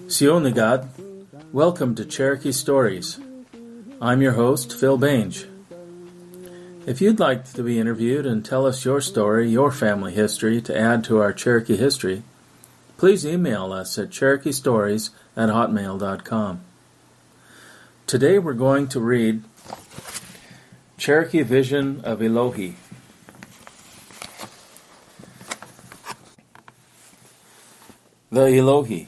Sionagad, welcome to Cherokee Stories. I'm your host, Phil Bange. If you'd like to be interviewed and tell us your story, your family history to add to our Cherokee history, please email us at cherokeestories@hotmail.com. Today we're going to read Cherokee Vision of Elohi. The Elohi.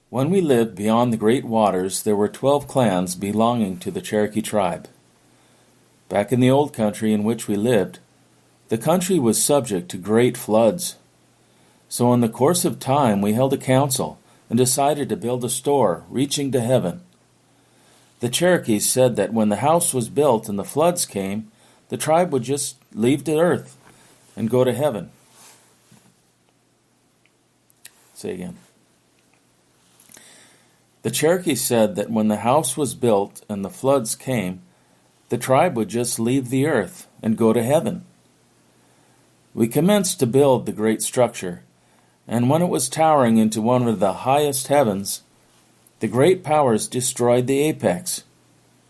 When we lived beyond the great waters, there were 12 clans belonging to the Cherokee tribe. Back in the old country in which we lived, the country was subject to great floods. So in the course of time, we held a council and decided to build a store reaching to heaven. The Cherokees said that when the house was built and the floods came, the tribe would just leave the earth and go to heaven. Say again. The Cherokee said that when the house was built and the floods came, the tribe would just leave the earth and go to heaven. We commenced to build the great structure, and when it was towering into one of the highest heavens, the great powers destroyed the apex,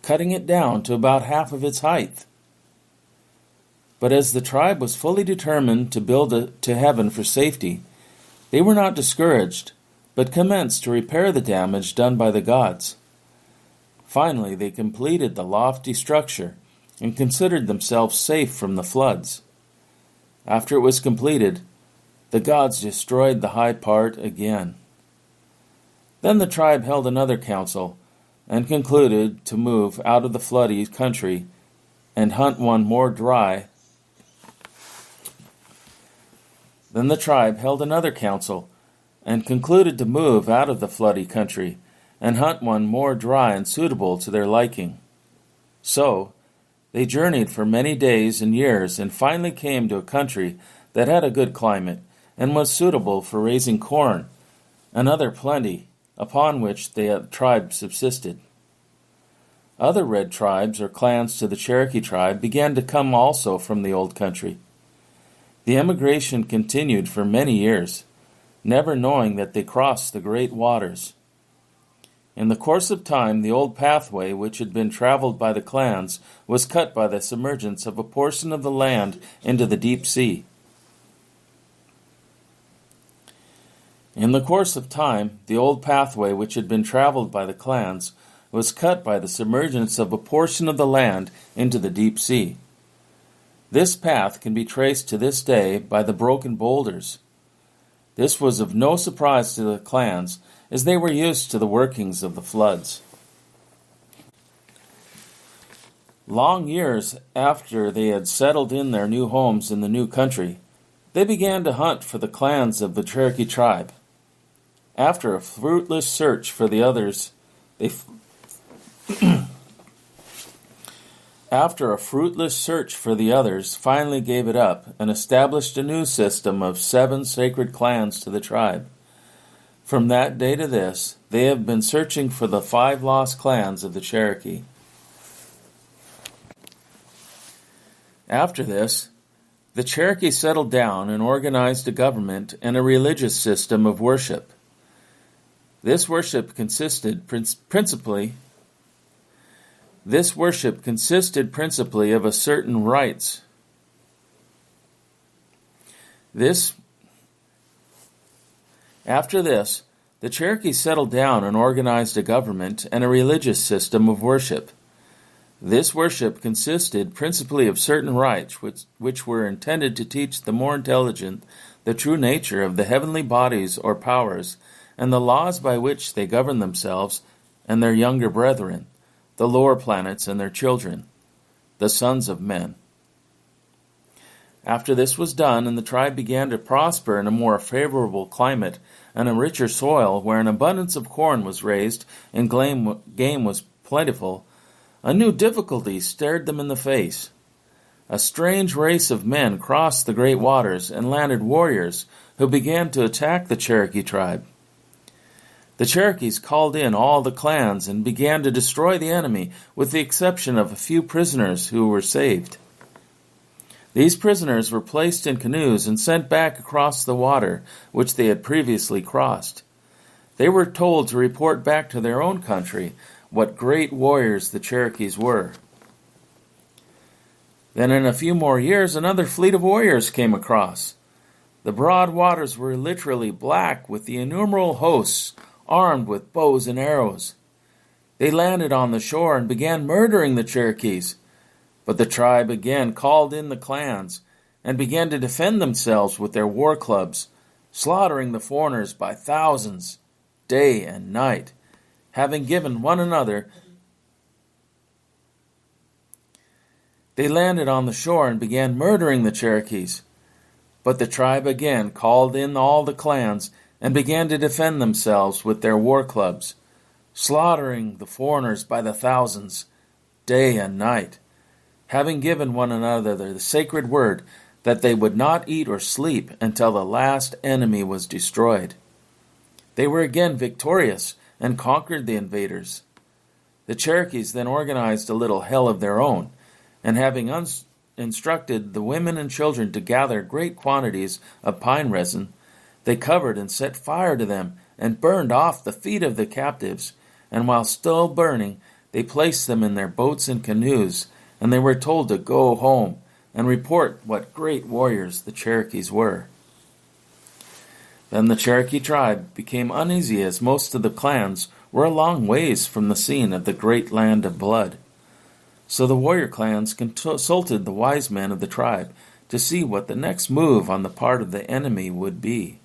cutting it down to about half of its height. But as the tribe was fully determined to build it to heaven for safety, they were not discouraged, but commenced to repair the damage done by the gods. Finally, they completed the lofty structure and considered themselves safe from the floods. After it was completed, the gods destroyed the high part again. Then the tribe held another council and concluded to move out of the floody country and hunt one more dry. Then the tribe held another council and concluded to move out of the floody country and hunt one more dry and suitable to their liking. So, they journeyed for many days and years and finally came to a country that had a good climate and was suitable for raising corn and other plenty, upon which the tribe subsisted. Other red tribes or clans to the Cherokee tribe began to come also from the old country. The emigration continued for many years, never knowing that they crossed the great waters. In the course of time, the old pathway which had been traveled by the clans was cut by the submergence of a portion of the land into the deep sea. In the course of time, the old pathway which had been traveled by the clans was cut by the submergence of a portion of the land into the deep sea. This path can be traced to this day by the broken boulders. This was of no surprise to the clans, as they were used to the workings of the floods. Long years after they had settled in their new homes in the new country, they began to hunt for the clans of the Cherokee tribe. After a fruitless search for the others, finally gave it up and established a new system of 7 sacred clans to the tribe. From that day to this, they have been searching for the 5 lost clans of the Cherokee. After this, the Cherokee settled down and organized a government and a religious system of worship. This worship consisted principally of a certain rites. After this, the Cherokee settled down and organized a government and a religious system of worship. This worship consisted principally of certain rites which were intended to teach the more intelligent the true nature of the heavenly bodies or powers and the laws by which they govern themselves and their younger brethren, the lower planets and their children, the sons of men. After this was done, and the tribe began to prosper in a more favorable climate and a richer soil, where an abundance of corn was raised and game was plentiful, a new difficulty stared them in the face. A strange race of men crossed the great waters and landed warriors who began to attack the Cherokee tribe. The Cherokees called in all the clans and began to destroy the enemy, with the exception of a few prisoners who were saved. These prisoners were placed in canoes and sent back across the water which they had previously crossed. They were told to report back to their own country what great warriors the Cherokees were. Then in a few more years, another fleet of warriors came across. The broad waters were literally black with the innumerable hosts armed with bows and arrows. They landed on the shore and began murdering the Cherokees. But the tribe again called in the clans and began to defend themselves with their war clubs, slaughtering the foreigners by thousands, day and night, having given one another. They landed on the shore and began murdering the Cherokees. But the tribe again called in all the clans and began to defend themselves with their war clubs, slaughtering the foreigners by the thousands, day and night, having given one another the sacred word that they would not eat or sleep until the last enemy was destroyed. They were again victorious and conquered the invaders. The Cherokees then organized a little hell of their own, and having instructed the women and children to gather great quantities of pine resin, they covered and set fire to them and burned off the feet of the captives, and while still burning, they placed them in their boats and canoes, and they were told to go home and report what great warriors the Cherokees were. Then the Cherokee tribe became uneasy, as most of the clans were a long ways from the scene of the great land of blood. So the warrior clans consulted the wise men of the tribe to see what the next move on the part of the enemy would be.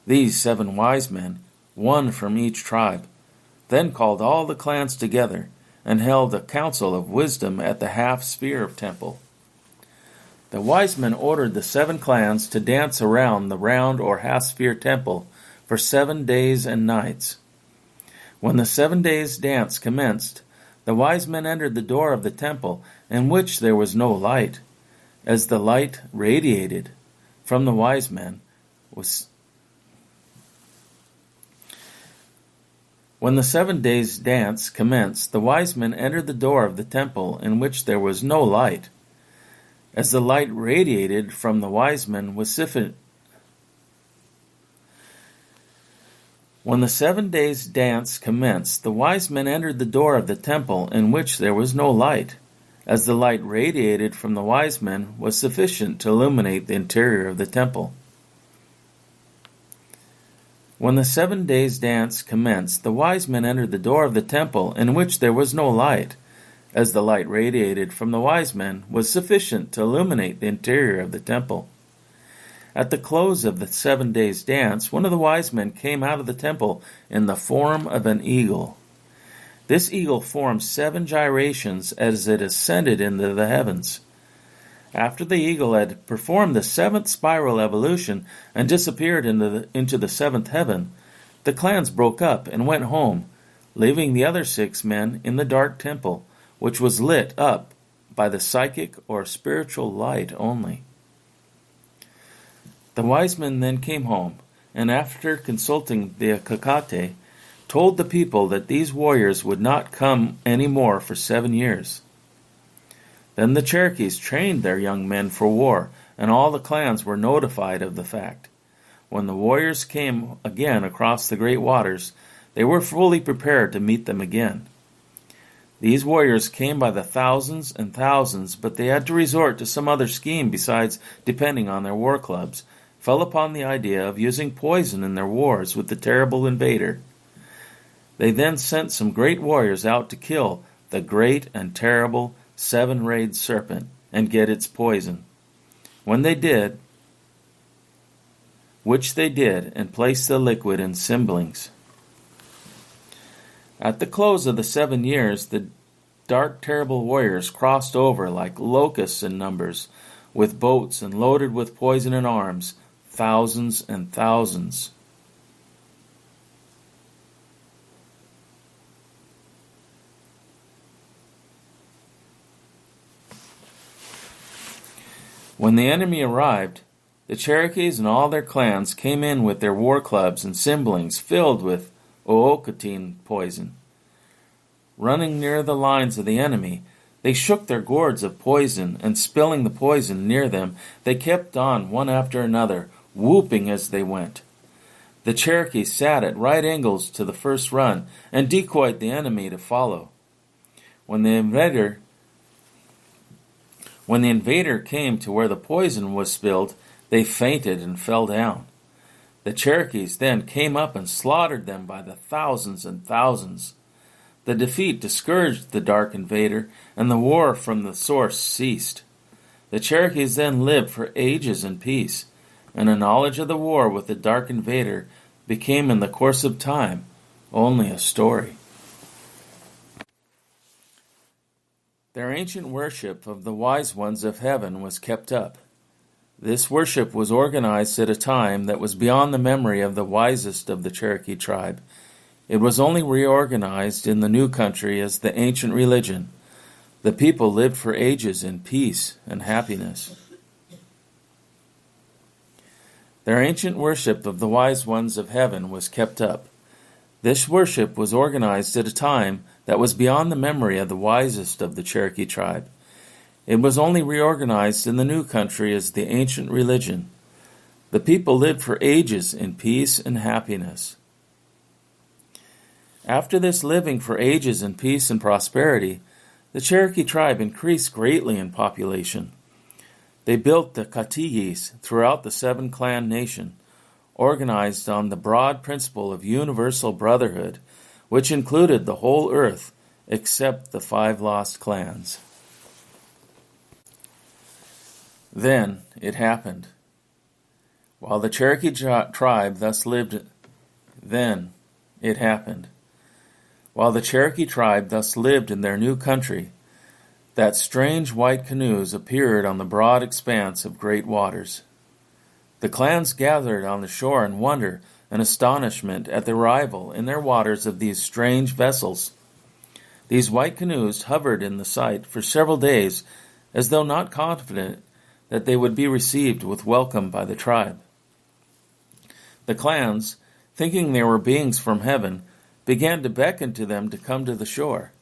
These 7 wise men, one from each tribe, then called all the clans together and held a council of wisdom at the half-sphere temple. The wise men ordered the 7 clans to dance around the round or half-sphere temple for 7 days and nights. When the 7 days' dance commenced, the wise men entered the door of the temple, in which there was no light, as the light radiated from the wise men was. When the 7 days' dance commenced, the wise men entered the door of the temple, in which there was no light, as the light radiated from the wise men was sufficient. When the 7 days' dance commenced, the wise men entered the door of the temple, in which there was no light, as the light radiated from the wise men was sufficient to illuminate the interior of the temple. When the 7 days' dance commenced, the wise men entered the door of the temple, in which there was no light, as the light radiated from the wise men was sufficient to illuminate the interior of the temple. At the close of the 7 days' dance, one of the wise men came out of the temple in the form of an eagle. This eagle formed 7 gyrations as it ascended into the heavens. After the eagle had performed the 7th spiral evolution and disappeared into the 7th heaven, the clans broke up and went home, leaving the other 6 men in the dark temple, which was lit up by the psychic or spiritual light only. The wise men then came home, and after consulting the Akakate, told the people that these warriors would not come any more for 7 years. Then the Cherokees trained their young men for war, and all the clans were notified of the fact. When the warriors came again across the great waters, they were fully prepared to meet them again. These warriors came by the thousands and thousands, but they had to resort to some other scheme besides depending on their war clubs, fell upon the idea of using poison in their wars with the terrible invader. They then sent some great warriors out to kill the great and terrible 7-rayed serpent and get its poison. Which they did, and placed the liquid in simblings. At the close of the 7 years, the dark, terrible warriors crossed over like locusts in numbers, with boats and loaded with poison and arms, thousands and thousands. When the enemy arrived, the Cherokees and all their clans came in with their war clubs and cymbalings filled with oocotine poison. Running near the lines of the enemy, they shook their gourds of poison, and spilling the poison near them, they kept on one after another, whooping as they went. The Cherokees sat at right angles to the first run, and decoyed the enemy to follow. When the invader came to where the poison was spilled, they fainted and fell down. The Cherokees then came up and slaughtered them by the thousands and thousands. The defeat discouraged the dark invader, and the war from the source ceased. The Cherokees then lived for ages in peace, and a knowledge of the war with the dark invader became in the course of time only a story. Their ancient worship of the wise ones of heaven was kept up. This worship was organized at a time that was beyond the memory of the wisest of the Cherokee tribe. It was only reorganized in the new country as the ancient religion. The people lived for ages in peace and happiness. Their ancient worship of the wise ones of heaven was kept up. This worship was organized at a time that was beyond the memory of the wisest of the Cherokee tribe. It was only reorganized in the new country as the ancient religion. The people lived for ages in peace and happiness. After this living for ages in peace and prosperity, the Cherokee tribe increased greatly in population. They built the Katigis throughout the 7-clan nation, organized on the broad principle of universal brotherhood, which included the whole earth except the 5 lost clans. Then it happened. While the Cherokee tribe thus lived, then it happened. While the Cherokee tribe thus lived in their new country, that strange white canoes appeared on the broad expanse of great waters. The clans gathered on the shore in wonder and astonishment at the arrival in their waters of these strange vessels. These white canoes hovered in the sight for several days, as though not confident that they would be received with welcome by the tribe. The clans, thinking they were beings from heaven, began to beckon to them to come to the shore.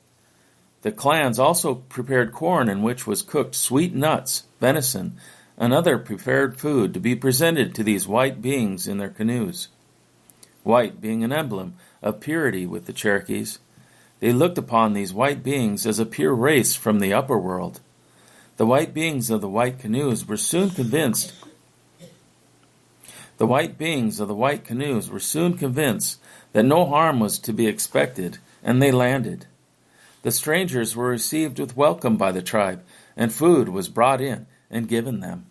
The clans also prepared corn in which was cooked sweet nuts, venison, and other prepared food to be presented to these white beings in their canoes. White being an emblem of purity with the Cherokees, they looked upon these white beings as a pure race from the upper world. The white beings of the white canoes were soon convinced that no harm was to be expected, and they landed. The strangers were received with welcome by the tribe, and food was brought in and given them.